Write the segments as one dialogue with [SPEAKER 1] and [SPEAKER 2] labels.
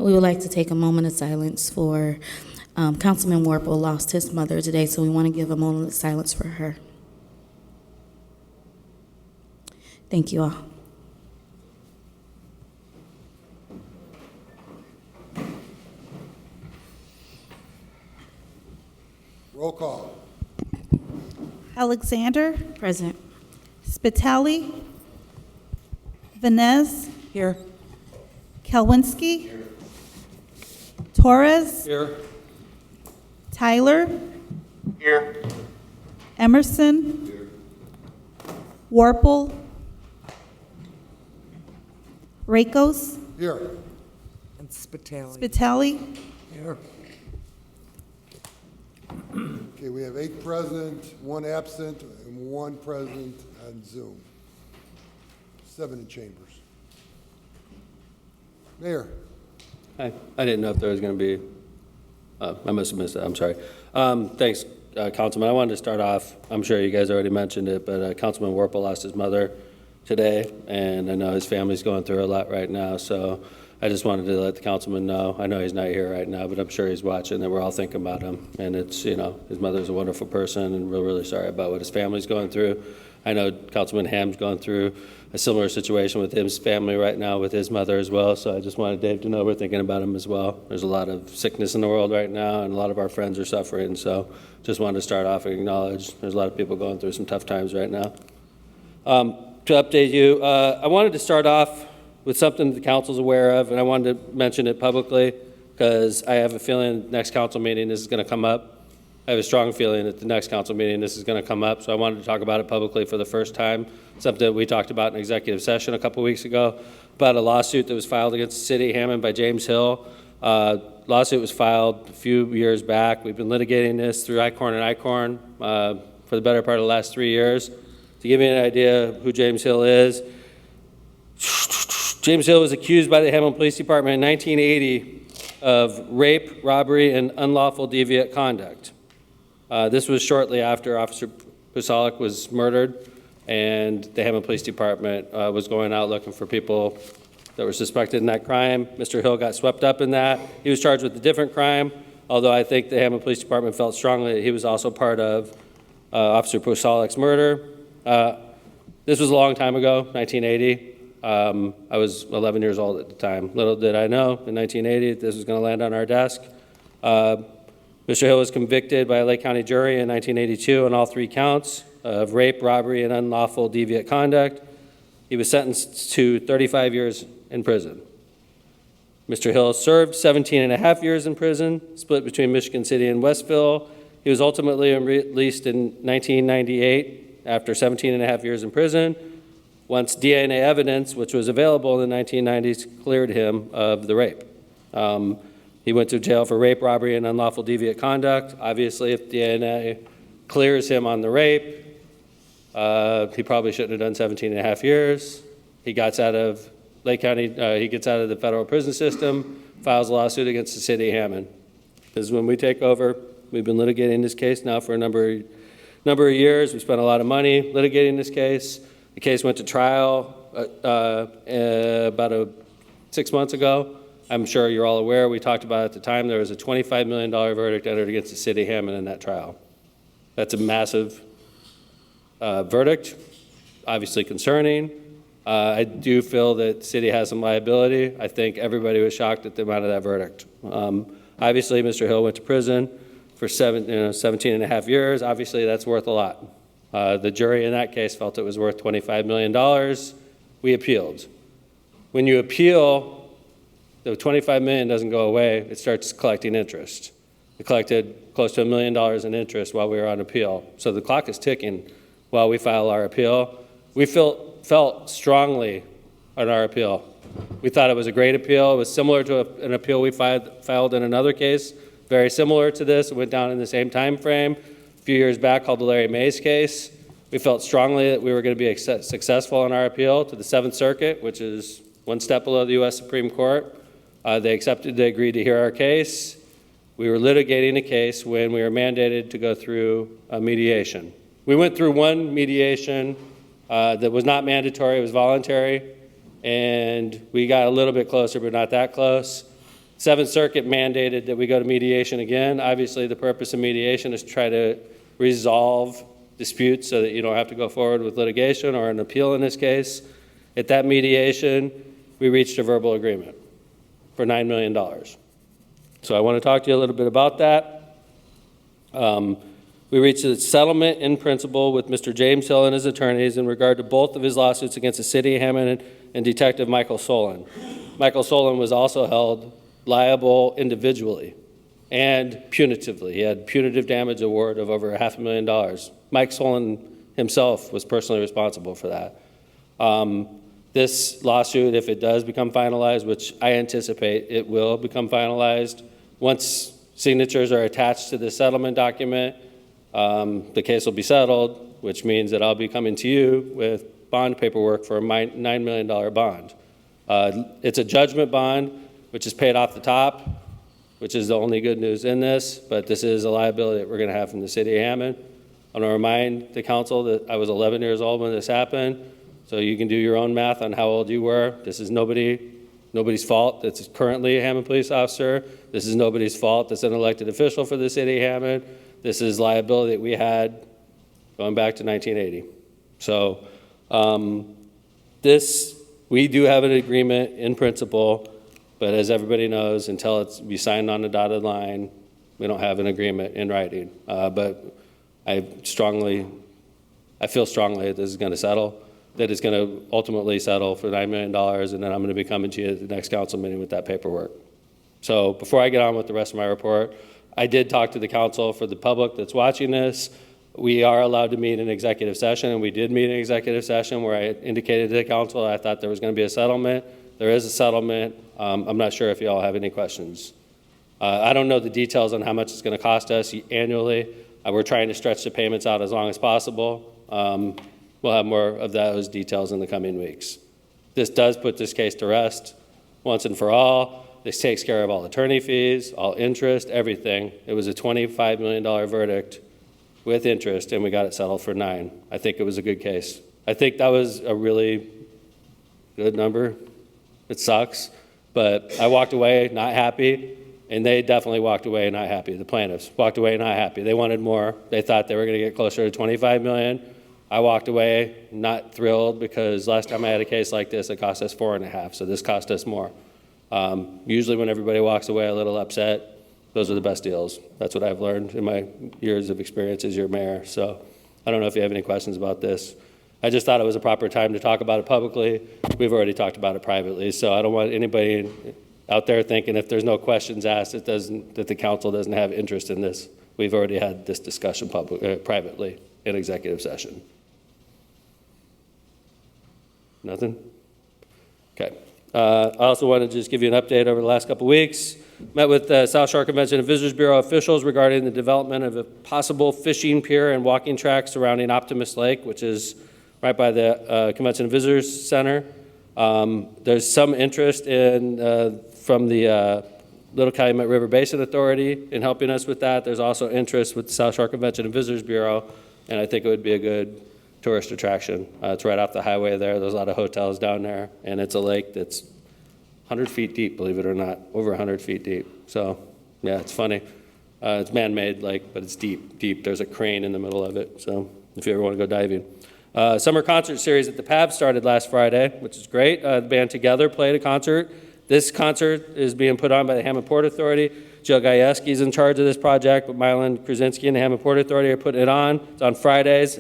[SPEAKER 1] We would like to take a moment of silence for Councilman Warple lost his mother today, so we want to give a moment of silence for her. Thank you all.
[SPEAKER 2] Roll call.
[SPEAKER 3] Alexander,
[SPEAKER 1] Present.
[SPEAKER 3] Spitali, Vanez,
[SPEAKER 4] Here.
[SPEAKER 3] Kalwinski, Torres,
[SPEAKER 4] Here.
[SPEAKER 3] Tyler,
[SPEAKER 2] Here.
[SPEAKER 3] Emerson, Warple, Rakos,
[SPEAKER 2] Here.
[SPEAKER 4] And Spitali.
[SPEAKER 3] Spitali,
[SPEAKER 4] Here.
[SPEAKER 2] Okay, we have 8 present, 1 absent, and 1 present on Zoom. 7 in chambers. Mayor.
[SPEAKER 5] I didn't know if there was going to be, I must have missed that, I'm sorry. Thanks, Councilman. I wanted to start off, I'm sure you guys already mentioned it, but Councilman Warple lost his mother today, and I know his family's going through a lot right now, so I just wanted to let the councilman know. I know he's not here right now, but I'm sure he's watching, and we're all thinking about him. And it's, you know, his mother's a wonderful person, and we're really sorry about what his family's going through. I know Councilman Hammond's going through a similar situation with his family right now with his mother as well, so I just wanted Dave to know we're thinking about him as well. There's a lot of sickness in the world right now, and a lot of our friends are suffering, so just wanted to start off and acknowledge there's a lot of people going through some tough times right now. To update you, I wanted to start off with something that the council's aware of, and I wanted to mention it publicly because I have a feeling next council meeting this is going to come up. I have a strong feeling that the next council meeting this is going to come up, so I wanted to talk about it publicly for the first time, something that we talked about in executive session a couple weeks ago about a lawsuit that was filed against the city of Hammond by James Hill. Lawsuit was filed a few years back. We've been litigating this through ICORN and ICORN for the better part of the last 3 years. To give you an idea of who James Hill is, James Hill was accused by the Hammond Police Department in 1980 of rape, robbery, and unlawful deviant conduct. This was shortly after Officer Pusalik was murdered, and the Hammond Police Department was going out looking for people that were suspected in that crime. Mr. Hill got swept up in that. He was charged with a different crime, although I think the Hammond Police Department felt strongly that he was also part of Officer Pusalik's murder. This was a long time ago, 1980. I was 11 years old at the time. Little did I know in 1980 this was going to land on our desk. Mr. Hill was convicted by a Lake County jury in 1982 on all 3 counts of rape, robbery, and unlawful deviant conduct. He was sentenced to 35 years in prison. Mr. Hill served 17 and a half years in prison, split between Michigan City and Westville. He was ultimately released in 1998 after 17 and a half years in prison, once DNA evidence, which was available in the 1990s, cleared him of the rape. He went to jail for rape, robbery, and unlawful deviant conduct. Obviously, if DNA clears him on the rape, he probably shouldn't have done 17 and a half years. He gets out of Lake County, he gets out of the federal prison system, files a lawsuit against the city of Hammond. Because when we take over, we've been litigating this case now for a number of years. We spent a lot of money litigating this case. The case went to trial about 6 months ago. I'm sure you're all aware, we talked about it at the time, there was a $25 million verdict entered against the city of Hammond in that trial. That's a massive verdict, obviously concerning. I do feel that the city has some liability. I think everybody was shocked at the amount of that verdict. Obviously, Mr. Hill went to prison for 17 and a half years. Obviously, that's worth a lot. The jury in that case felt it was worth $25 million. We appealed. When you appeal, the $25 million doesn't go away. It starts collecting interest. We collected close to $1 million in interest while we were on appeal. So the clock is ticking while we file our appeal. We felt strongly on our appeal. We thought it was a great appeal. It was similar to an appeal we filed in another case, very similar to this. It went down in the same time frame a few years back, called the Larry Mays case. We felt strongly that we were going to be successful in our appeal to the 7th Circuit, which is one step below the U.S. Supreme Court. They agreed to hear our case. We were litigating a case when we were mandated to go through a mediation. We went through one mediation that was not mandatory, it was voluntary, and we got a little bit closer, but not that close. Seventh Circuit mandated that we go to mediation again. Obviously, the purpose of mediation is to try to resolve disputes so that you don't have to go forward with litigation or an appeal in this case. At that mediation, we reached a verbal agreement for $9 million. So I want to talk to you a little bit about that. We reached a settlement in principle with Mr. James Hill and his attorneys in regard to both of his lawsuits against the city of Hammond and Detective Michael Solon. Michael Solon was also held liable individually and punitively. He had punitive damage award of over $500,000. Mike Solon himself was personally responsible for that. This lawsuit, if it does become finalized, which I anticipate it will become finalized, once signatures are attached to the settlement document, the case will be settled, which means that I'll be coming to you with bond paperwork for a $9 million bond. It's a judgment bond, which is paid off the top, which is the only good news in this, but this is a liability that we're going to have from the city of Hammond. I want to remind the council that I was 11 years old when this happened, so you can do your own math on how old you were. This is nobody's fault that's currently a Hammond police officer. This is nobody's fault that's an elected official for the city of Hammond. This is liability that we had going back to 1980. So we do have an agreement in principle, but as everybody knows, until we signed on the dotted line, we don't have an agreement in writing. But I feel strongly that this is going to settle, that it's going to ultimately settle for $9 million, and then I'm going to be coming to you at the next council meeting with that paperwork. So before I get on with the rest of my report, I did talk to the council. For the public that's watching this, we are allowed to meet in executive session, and we did meet in executive session where I indicated to the council I thought there was going to be a settlement. There is a settlement. I'm not sure if you all have any questions. I don't know the details on how much it's going to cost us annually. We're trying to stretch the payments out as long as possible. We'll have more of those details in the coming weeks. This does put this case to rest once and for all. This takes care of all attorney fees, all interest, everything. It was a $25 million verdict with interest, and we got it settled for $9 million. I think it was a good case. I think that was a really good number. It sucks, but I walked away not happy, and they definitely walked away not happy. The plaintiffs walked away not happy. They wanted more. They thought they were going to get closer to $25 million. I walked away not thrilled because last time I had a case like this, it cost us $4.5 million, so this cost us more. Usually when everybody walks away a little upset, those are the best deals. That's what I've learned in my years of experience as your mayor. So I don't know if you have any questions about this. I just thought it was a proper time to talk about it publicly. We've already talked about it privately, so I don't want anybody out there thinking if there's no questions asked, that the council doesn't have interest in this. We've already had this discussion privately in executive session. Nothing? Okay. I also want to just give you an update over the last couple of weeks. Met with the South Shore Convention and Visitors Bureau officials regarding the development of a possible fishing pier and walking track surrounding Optimist Lake, which is right by the Convention and Visitors Center. There's some interest from the Little Calumet River Basin Authority in helping us with that. There's also interest with the South Shore Convention and Visitors Bureau, and I think it would be a good tourist attraction. It's right off the highway there. There's a lot of hotels down there, and it's a lake that's 100 feet deep, believe it or not, over 100 feet deep. So, yeah, it's funny. It's man-made lake, but it's deep, deep. There's a crane in the middle of it, so if you ever want to go diving. Summer concert series at the PAB started last Friday, which is great. The band Together played a concert. This concert is being put on by the Hammond Port Authority. Joe Gajewski is in charge of this project, but Mylan Krasinski and the Hammond Port Authority are putting it on. It's on Fridays.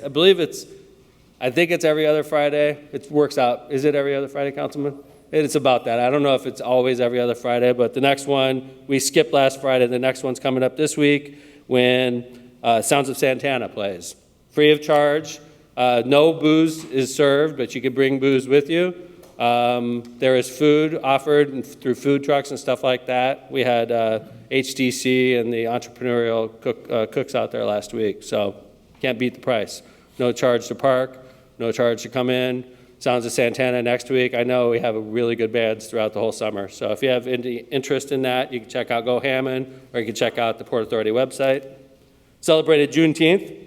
[SPEAKER 5] I think it's every other Friday. It works out. Is it every other Friday, Councilman? It's about that. I don't know if it's always every other Friday, but the next one, we skipped last Friday. The next one's coming up this week when Sounds of Santana plays. Free of charge. No booze is served, but you can bring booze with you. There is food offered through food trucks and stuff like that. We had HDC and the entrepreneurial cooks out there last week, so can't beat the price. No charge to park, no charge to come in. Sounds of Santana next week. I know we have a really good bands throughout the whole summer, so if you have any interest in that, you can check out Go Hammond, or you can check out the Port Authority website. Celebrated Juneteenth,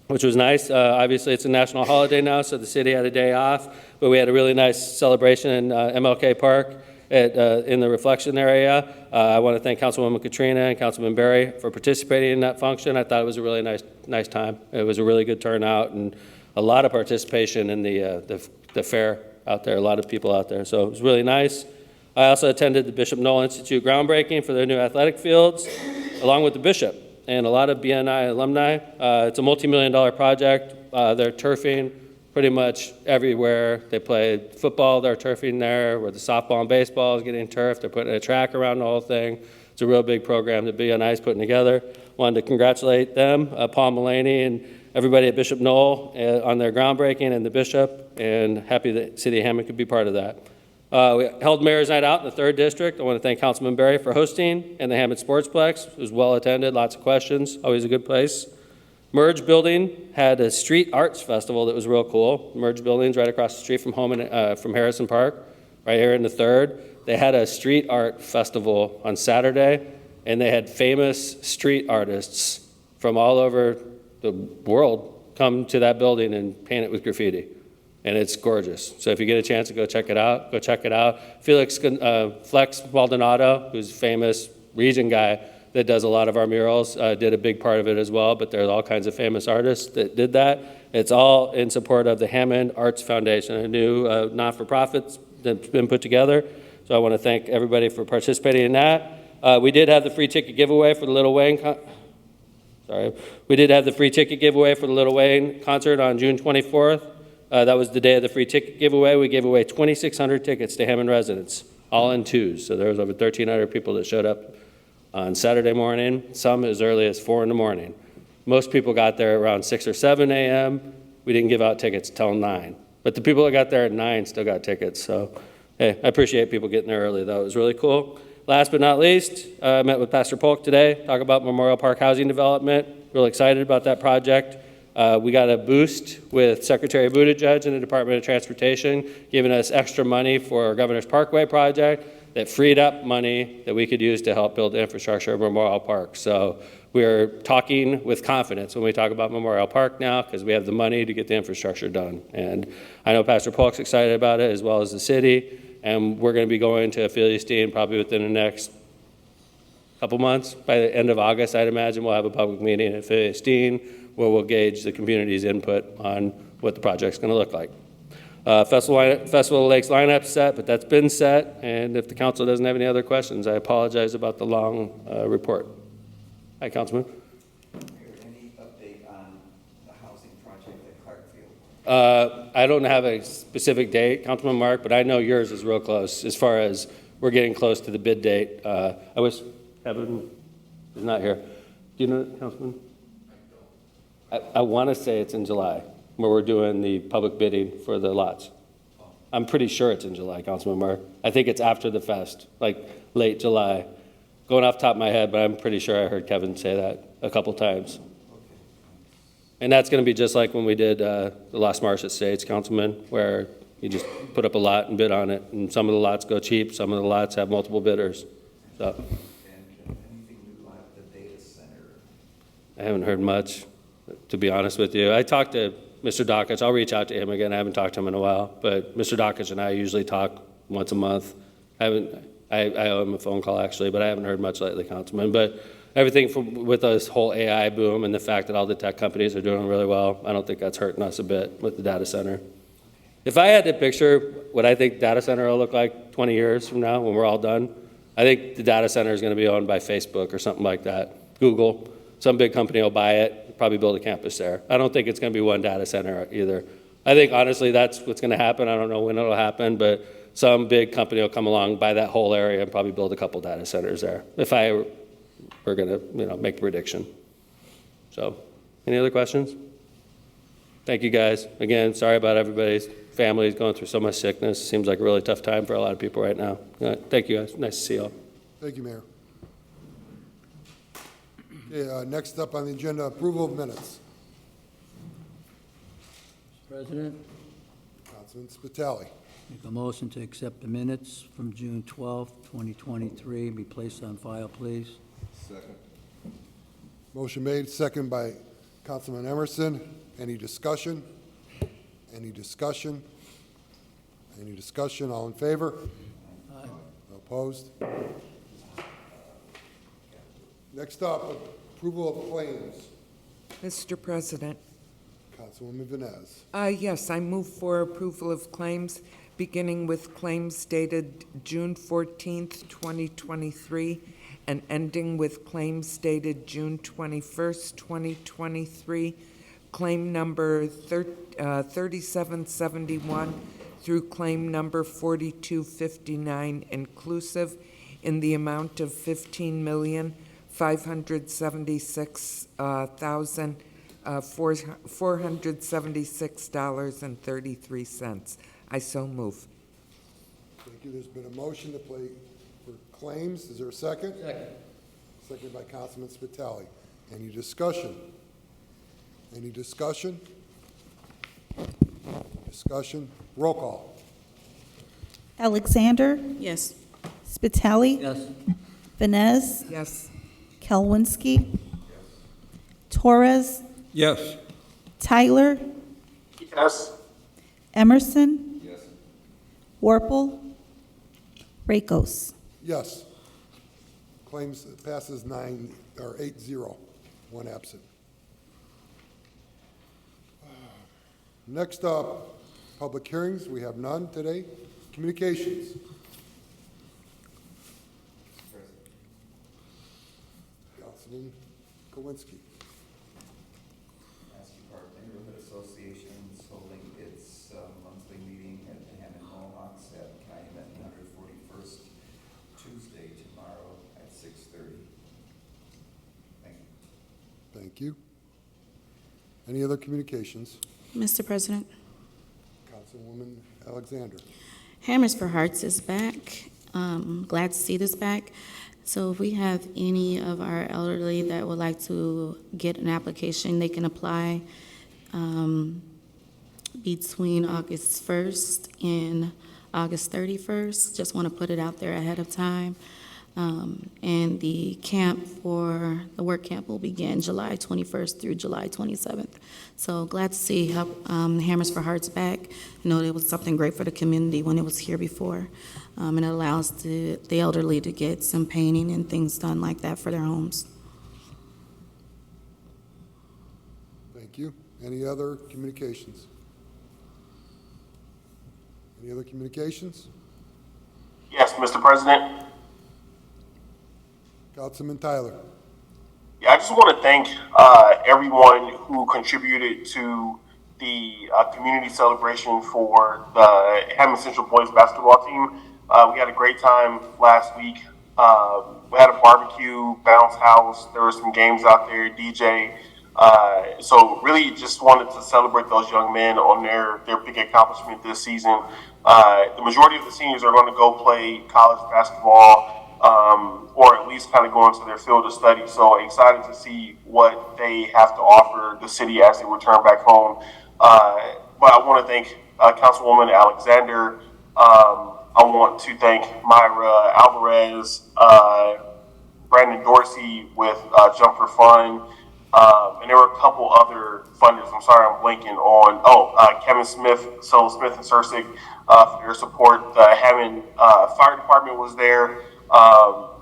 [SPEAKER 5] which was nice. Obviously, it's a national holiday now, so the city had a day off, but we had a really nice celebration in MLK Park. in the reflection area. I want to thank Councilwoman Katrina and Councilman Berry for participating in that function. I thought it was a really nice time. It was a really good turnout and a lot of participation in the fair out there, a lot of people out there. So it was really nice. I also attended the Bishop Noel Institute groundbreaking for their new athletic fields, along with the bishop and a lot of BNI alumni. It's a multi-million-dollar project. They're turfing pretty much everywhere. They play football, they're turfing there, where the softball and baseball is getting turfed. They're putting a track around the whole thing. It's a real big program that BNI is putting together. Wanted to congratulate them, Paul Mulaney and everybody at Bishop Noel on their groundbreaking and the bishop, and happy that City of Hammond could be part of that. We held Mayor's Night Out in the 3rd District. I want to thank Councilman Berry for hosting, and the Hammond Sportsplex. It was well attended, lots of questions, always a good place. Merge Building had a street arts festival that was real cool. Merge Building's right across the street from from Harrison Park, right here in the 3rd. They had a street art festival on Saturday, and they had famous street artists from all over the world come to that building and paint it with graffiti. And it's gorgeous. So if you get a chance to go check it out, go check it out. Flex Maldonado, who's a famous region guy that does a lot of our murals, did a big part of it as well, but there's all kinds of famous artists that did that. It's all in support of the Hammond Arts Foundation, a new not-for-profit that's been put together. So I want to thank everybody for participating in that. We did have the free ticket giveaway for the Lil Wayne We did have the free ticket giveaway for the Lil Wayne concert on June 24th. That was the day of the free ticket giveaway. We gave away 2,600 tickets to Hammond residents, all in twos. So there was over 1,300 people that showed up on Saturday morning, some as early as 4 in the morning. Most people got there around 6 or 7 a.m. We didn't give out tickets till 9. But the people that got there at 9 still got tickets. So, hey, I appreciate people getting there early, though. It was really cool. Last but not least, I met with Pastor Polk today, talk about Memorial Park housing development. Real excited about that project. We got a boost with Secretary Buttigieg and the Department of Transportation, giving us extra money for our Governor's Parkway project that freed up money that we could use to help build the infrastructure of Memorial Park. So we're talking with confidence when we talk about Memorial Park now, because we have the money to get the infrastructure done. And I know Pastor Polk's excited about it, as well as the city, and we're going to be going to Philistine probably within the next couple months. By the end of August, I'd imagine we'll have a public meeting at Philistine where we'll gauge the community's input on what the project's going to look like. Festival of Lakes lineup's set, but that's been set, and if the council doesn't have any other questions, I apologize about the long report. Hi, Councilman.
[SPEAKER 6] Any update on the housing project at Clarkfield?
[SPEAKER 5] I don't have a specific date, Councilman Mark, but I know yours is real close as far as we're getting close to the bid date. I wish Kevin is not here. Do you know, Councilman? I want to say it's in July, where we're doing the public bidding for the lots. I'm pretty sure it's in July, Councilman Mark. I think it's after the fest, like late July. Going off the top of my head, but I'm pretty sure I heard Kevin say that a couple times. And that's going to be just like when we did the Las Marcias Estates, Councilman, where you just put up a lot and bid on it, and some of the lots go cheap, some of the lots have multiple bidders. So.
[SPEAKER 6] And anything new on the data center?
[SPEAKER 5] I haven't heard much, to be honest with you. I talked to Mr. Dockich. I'll reach out to him again. I haven't talked to him in a while, but Mr. Dockich and I usually talk once a month. I owe him a phone call, actually, but I haven't heard much lately, Councilman. But everything with this whole AI boom and the fact that all the tech companies are doing really well, I don't think that's hurting us a bit with the data center. If I had to picture what I think data center will look like 20 years from now when we're all done, I think the data center is going to be owned by Facebook or something like that. Google, some big company will buy it, probably build a campus there. I don't think it's going to be one data center either. I think, honestly, that's what's going to happen. I don't know when it'll happen, but some big company will come along, buy that whole area, and probably build a couple data centers there, if I were going to make a prediction. So, any other questions? Thank you, guys. Again, sorry about everybody's families going through so much sickness. Seems like a really tough time for a lot of people right now. Thank you, guys. Nice to see you all.
[SPEAKER 2] Thank you, Mayor. Okay, next up on the agenda, approval of minutes.
[SPEAKER 7] President,
[SPEAKER 2] Councilman Spitali.
[SPEAKER 7] make a motion to accept the minutes from June 12th, 2023, and be placed on file, please.
[SPEAKER 2] Motion made, second by Councilman Emerson. Any discussion? Any discussion? Any discussion? All in favor? opposed? Next up, approval of claims.
[SPEAKER 4] Mr. President,
[SPEAKER 2] Councilwoman Vines.
[SPEAKER 4] yes, I move for approval of claims, beginning with claims dated June 14th, 2023, and ending with claims dated June 21st, 2023, claim number 3771 through claim number 4259 inclusive, in the amount of $15,576,476.33. I so move.
[SPEAKER 2] Thank you. There's been a motion to play for claims. Is there a second? Second. Seconded by Councilman Spitali. Any discussion? Any discussion? Discussion? Roll call.
[SPEAKER 3] Alexander,
[SPEAKER 1] Yes.
[SPEAKER 3] Spitali,
[SPEAKER 7] Yes.
[SPEAKER 3] Vines,
[SPEAKER 4] Yes.
[SPEAKER 3] Kelwinsky, Torres,
[SPEAKER 8] Yes.
[SPEAKER 3] Tyler,
[SPEAKER 8] Yes.
[SPEAKER 3] Emerson,
[SPEAKER 6] Yes.
[SPEAKER 3] Warple, Rakos.
[SPEAKER 2] Yes. Claims passes 8-0, one absent. Next up, public hearings. We have none today. Communications. Councilman Kowinski.
[SPEAKER 6] Asking Park Neighborhood Association is holding its monthly meeting at the Hammond Mohawks at Calumet 141st Tuesday tomorrow at 6:30. Thank you.
[SPEAKER 2] Thank you. Any other communications?
[SPEAKER 1] Mr. President,
[SPEAKER 2] Councilwoman Alexander.
[SPEAKER 1] Hammers for Hearts is back. Glad to see this back. So if we have any of our elderly that would like to get an application, they can apply between August 1st and August 31st. Just want to put it out there ahead of time. And the work camp will begin July 21st through July 27th. So glad to see Hammers for Hearts back. You know, it was something great for the community when it was here before. And it allows the elderly to get some painting and things done like that for their homes.
[SPEAKER 2] Thank you. Any other communications? Any other communications?
[SPEAKER 8] Yes, Mr. President.
[SPEAKER 2] Councilman Tyler.
[SPEAKER 8] Yeah, I just want to thank everyone who contributed to the community celebration for the Hammond Central boys basketball team. We had a great time last week. We had a barbecue, bounce house. There were some games out there, DJ. So really just wanted to celebrate those young men on their big accomplishment this season. The majority of the seniors are going to go play college basketball, or at least kind of go into their field of study. So excited to see what they have to offer the city as they return back home. But I want to thank Councilwoman Alexander. I want to thank Myra Alvarez, Brandon Dorsey with Jump for Fun, and there were a couple other funders. I'm sorry, I'm blanking on. Kevin Smith, Solo Smith and Sursic for their support. The Hammond Fire Department was there.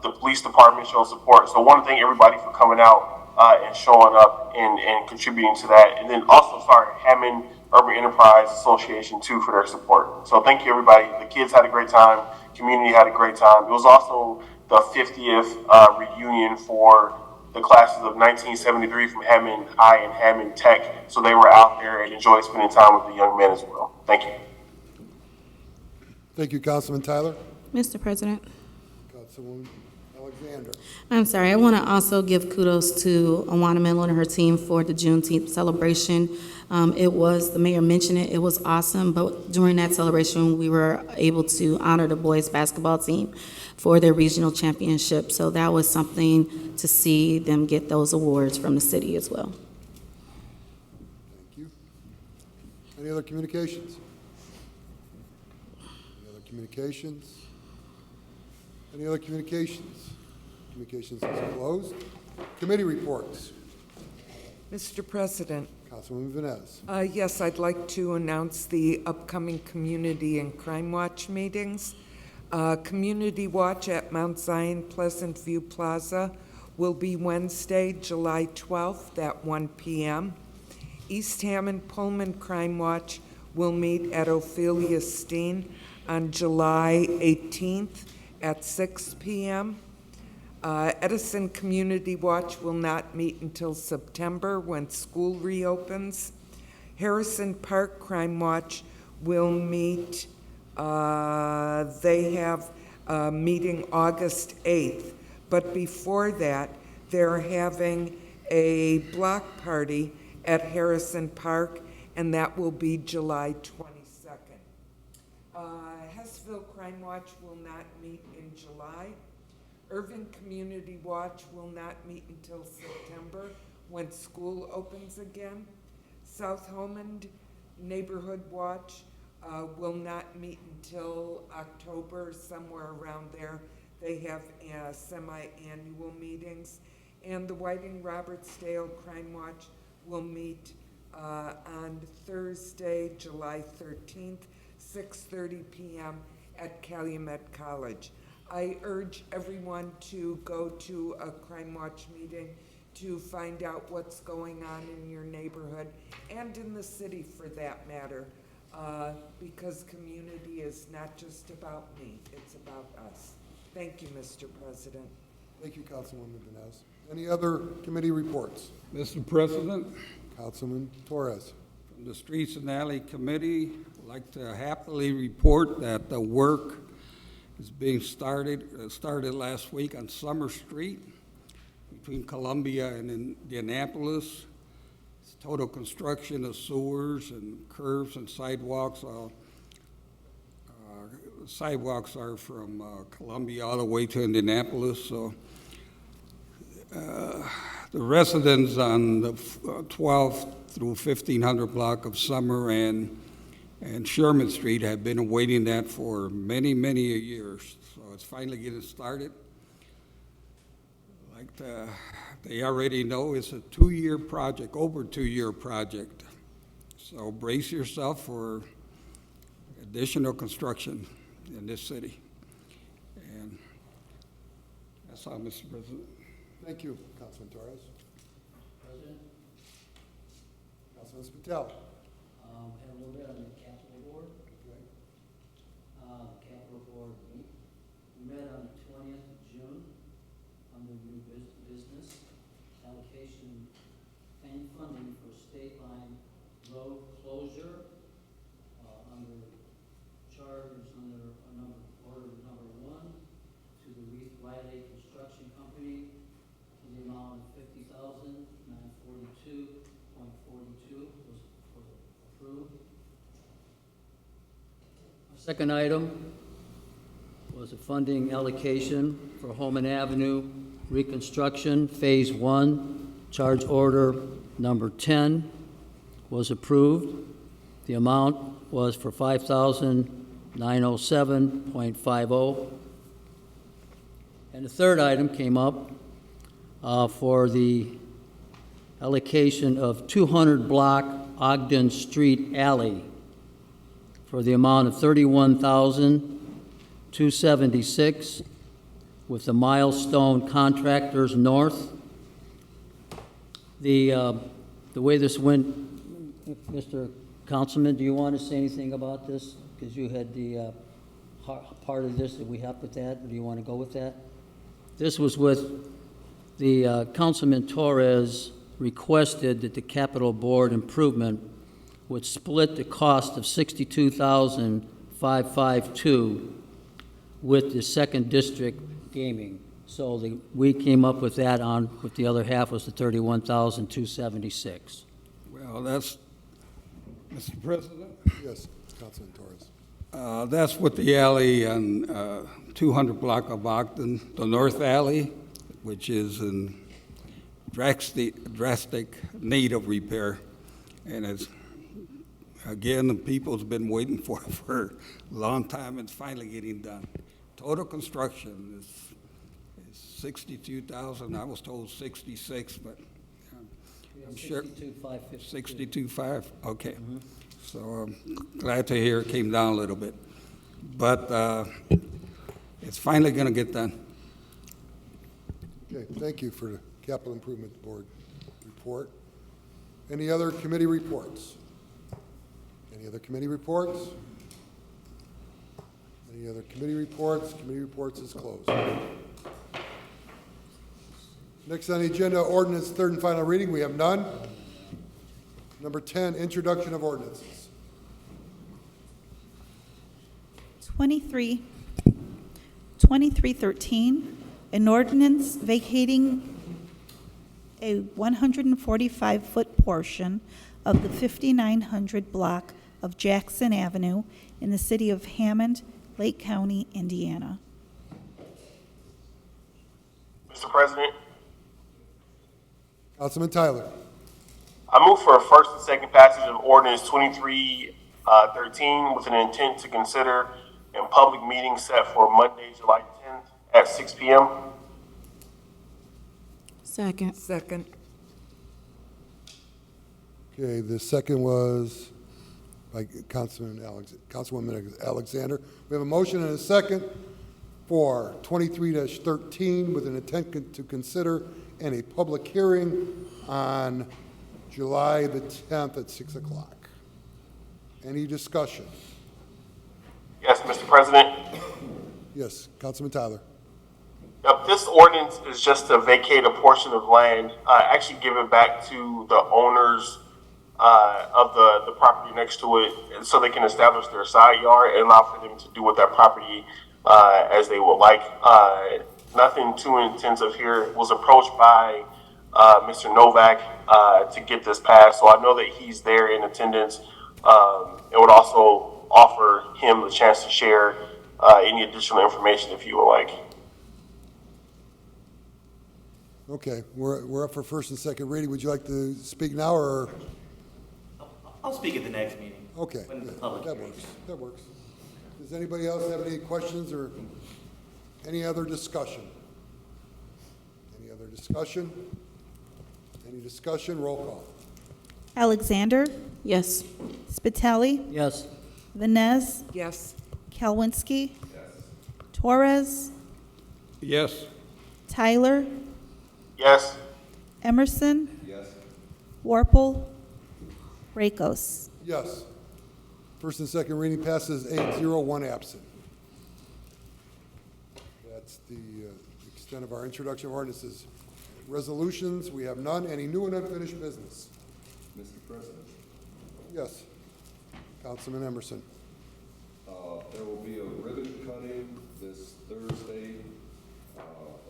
[SPEAKER 8] The police department showed support. So I want to thank everybody for coming out and showing up and contributing to that. And then also, Hammond Urban Enterprise Association too for their support. So thank you everybody. The kids had a great time. Community had a great time. It was also the 50th reunion for the classes of 1973 from Hammond High and Hammond Tech. So they were out there and enjoyed spending time with the young men as well. Thank you.
[SPEAKER 2] Thank you, Councilman Tyler.
[SPEAKER 1] Mr. President.
[SPEAKER 2] Councilwoman Alexander.
[SPEAKER 1] I'm sorry, I want to also give kudos to Awana Melo and her team for the Juneteenth celebration. The mayor mentioned it was awesome, but during that celebration, we were able to honor the boys basketball team for their regional championship. So that was something to see them get those awards from the city as well.
[SPEAKER 2] Thank you. Any other communications? Any other communications? Any other communications? Communications is closed. Committee reports.
[SPEAKER 4] Mr. President,
[SPEAKER 2] Councilwoman Vines.
[SPEAKER 4] yes, I'd like to announce the upcoming Community and Crime Watch meetings. Community Watch at Mount Zion Pleasant View Plaza will be Wednesday, July 12th at 1 p.m. East Hammond Pullman Crime Watch will meet at Ophelia Steen on July 18th at 6 p.m. Edison Community Watch will not meet until September when school reopens. Harrison Park Crime Watch will meet, they have a meeting August 8th, but before that, they're having a block party at Harrison Park, and that will be July 22nd. Hessville Crime Watch will not meet in July. Irving Community Watch will not meet until September when school opens again. South Hammond Neighborhood Watch will not meet until October, somewhere around there. They have semi-annual meetings. And the Whiting Robertsdale Crime Watch will meet on Thursday, July 13th, 6:30 p.m. at Calumet College. I urge everyone to go to a Crime Watch meeting to find out what's going on in your neighborhood and in the city for that matter, because community is not just about me, it's about us. Thank you, Mr. President.
[SPEAKER 2] Thank you, Councilwoman Vines. Any other committee reports?
[SPEAKER 9] Mr. President,
[SPEAKER 2] Councilman Torres.
[SPEAKER 9] from the Streets and Alley Committee, I'd like to happily report that the work is being started last week on Summer Street between Columbia and Indianapolis. It's total construction of sewers and curbs and sidewalks. Sidewalks are from Columbia all the way to Indianapolis, so the residents on the 12th through 1500 block of Summer and Sherman Street have been awaiting that for many, many years. So it's finally getting started. Like they already know, it's a 2-year project, over 2-year project. So brace yourself for additional construction in this city. And that's all, Mr. President.
[SPEAKER 2] Thank you, Councilman Torres.
[SPEAKER 7] President,
[SPEAKER 2] Councilman Spitali.
[SPEAKER 7] had a little bit on the capital board. Capital board, we met on the 20th of June under new business allocation and funding for state line road closure, under charters under order number 1 to the Reeve Riley Construction Company to the amount of $50,942.42 was approved. Our second item was a funding allocation for Holman Avenue reconstruction, Phase 1, charge order number 10 was approved. The amount was for $5,907.50. And the third item came up for the allocation of 200 block Ogden Street Alley for the amount of $31,276 with the Milestone Contractors North. The way this went, Mr. Councilman, do you want to say anything about this? Because you had the part of this that we have with that, or do you want to go with that? This was with the Councilman Torres requested that the Capital Board improvement would split the cost of $62,552 with the second district gaming. So we came up with that with the other half was the $31,276.
[SPEAKER 9] Well, that's, Mr. President,
[SPEAKER 2] Yes, Councilman Torres.
[SPEAKER 9] that's what the alley on 200 block of Ogden, the North Alley, which is in drastic need of repair. And it's, again, the people's been waiting for it for a long time. It's finally getting done. Total construction is 62,000. I was told 66, but I'm sure.
[SPEAKER 7] 62,552.
[SPEAKER 9] 62.5, okay. So I'm glad to hear it came down a little bit. But it's finally going to get done.
[SPEAKER 2] Okay, thank you for the Capital Improvement Board report. Any other committee reports? Any other committee reports? Any other committee reports? Committee reports is closed. Next on the agenda, ordinance, third and final reading. We have none. Number 10, introduction of ordinances.
[SPEAKER 3] 2313, an ordinance vacating a 145-foot portion of the 5900 block of Jackson Avenue in the city of Hammond, Lake County, Indiana.
[SPEAKER 8] Mr. President,
[SPEAKER 2] Councilman Tyler.
[SPEAKER 8] I move for a first and second passage of ordinance 2313 with an intent to consider in public meeting set for Monday, July 10th at 6 p.m.
[SPEAKER 1] Second.
[SPEAKER 4] Second.
[SPEAKER 2] Okay, the second was by Councilwoman Alexander. We have a motion and a second for 23-13 with an intent to consider and a public hearing on July the 10th at 6 o'clock. Any discussion?
[SPEAKER 8] Yes, Mr. President.
[SPEAKER 2] Yes, Councilman Tyler.
[SPEAKER 8] Yep, this ordinance is just to vacate a portion of land, actually give it back to the owners of the property next to it, and so they can establish their side yard and allow for them to do with that property as they would like. Nothing too intensive here. Was approached by Mr. Novak to get this passed, so I know that he's there in attendance. It would also offer him the chance to share any additional information if you would like.
[SPEAKER 2] Okay, we're up for first and second reading. Would you like to speak now, or?
[SPEAKER 10] I'll speak at the next meeting.
[SPEAKER 2] Okay,
[SPEAKER 10] When the public
[SPEAKER 2] that
[SPEAKER 10] hearing.
[SPEAKER 2] works, that works. Does anybody else have any questions or any other discussion? Any other discussion? Any discussion? Roll call.
[SPEAKER 3] Alexander,
[SPEAKER 1] Yes.
[SPEAKER 3] Spitali,
[SPEAKER 7] Yes.
[SPEAKER 3] Vines,
[SPEAKER 4] Yes.
[SPEAKER 3] Kalwinski, Torres,
[SPEAKER 9] Yes.
[SPEAKER 3] Tyler,
[SPEAKER 8] Yes.
[SPEAKER 3] Emerson,
[SPEAKER 6] Yes.
[SPEAKER 3] Warple, Rakos.
[SPEAKER 2] Yes. First and second reading passes 8-0, 1 absent. That's the extent of our introduction of ordinances. Resolutions, we have none. Any new and unfinished business?
[SPEAKER 6] Mr. President,
[SPEAKER 2] Yes. Councilman Emerson.
[SPEAKER 6] there will be a ribbon cutting this Thursday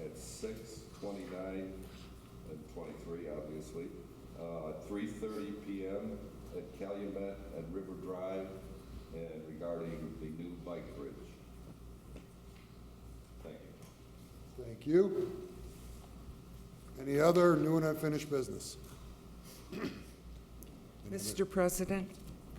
[SPEAKER 6] at 6:29 and 23, obviously, 3:30 p.m. at Calumet and River Drive, and regarding the new bike bridge. Thank you.
[SPEAKER 2] Thank you. Any other new and unfinished business?
[SPEAKER 4] Mr. President?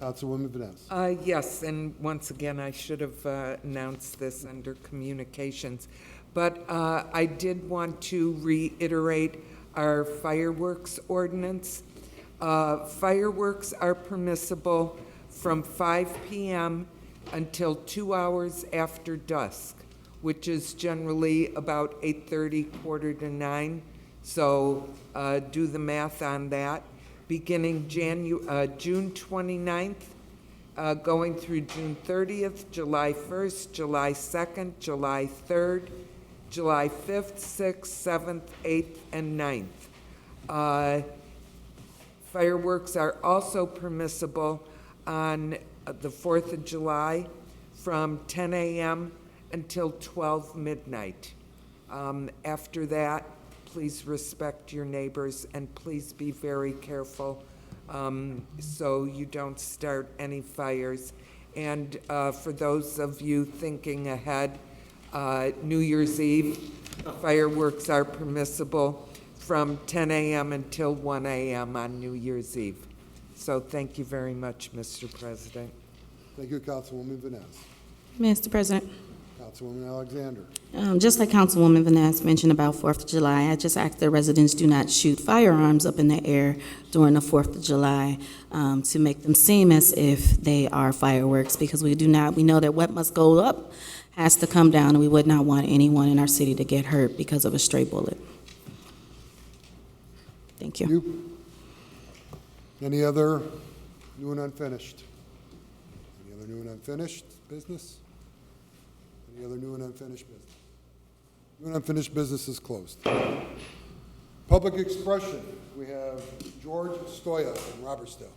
[SPEAKER 2] Councilwoman Vines.
[SPEAKER 4] Yes, and once again, I should have announced this under communications. But I did want to reiterate our fireworks ordinance. Fireworks are permissible from 5 p.m. until 2 hours after dusk, which is generally about 8:30, 8:45. So do the math on that. Beginning June 29th, going through June 30th, July 1st, July 2nd, July 3rd, July 5th, 6th, 7th, 8th, and 9th. Fireworks are also permissible on the 4th of July from 10 a.m. until 12 midnight. After that, please respect your neighbors and please be very careful so you don't start any fires. And for those of you thinking ahead, New Year's Eve, fireworks are permissible from 10 a.m. until 1 a.m. on New Year's Eve. So thank you very much, Mr. President.
[SPEAKER 2] Thank you, Councilwoman Vines.
[SPEAKER 1] Mr. President,
[SPEAKER 2] Councilwoman Alexander.
[SPEAKER 1] just like Councilwoman Vines mentioned about 4th of July, I just ask that residents do not shoot firearms up in the air during the 4th of July to make them seem as if they are fireworks, because we know that what must go up has to come down, and we would not want anyone in our city to get hurt because of a stray bullet. Thank you.
[SPEAKER 2] You? Any other new and unfinished? Any other new and unfinished business? Any other new and unfinished business? New and unfinished business is closed. Public expression, we have George Stoya from Robertsdale.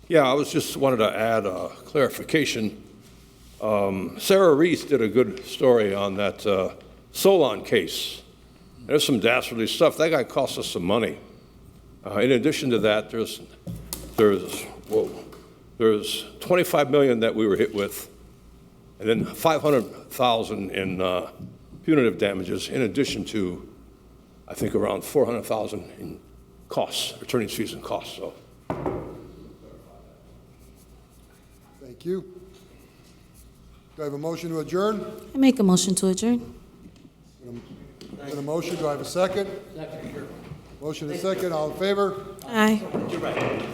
[SPEAKER 11] Yeah, I was just wanted to add a clarification. Sarah Reese did a good story on that Solon case. There's some dastardly stuff. That guy cost us some money. In addition to that, there's 25 million that we were hit with, and then 500,000 in punitive damages, in addition to, I think, around 400,000 in costs, attorney's fees and costs. So.
[SPEAKER 2] Thank you. Do I have a motion to adjourn?
[SPEAKER 1] I make a motion to adjourn.
[SPEAKER 2] And a motion, do I have a second? Second. Motion and second, all in favor?
[SPEAKER 1] Aye.
[SPEAKER 10] You're right.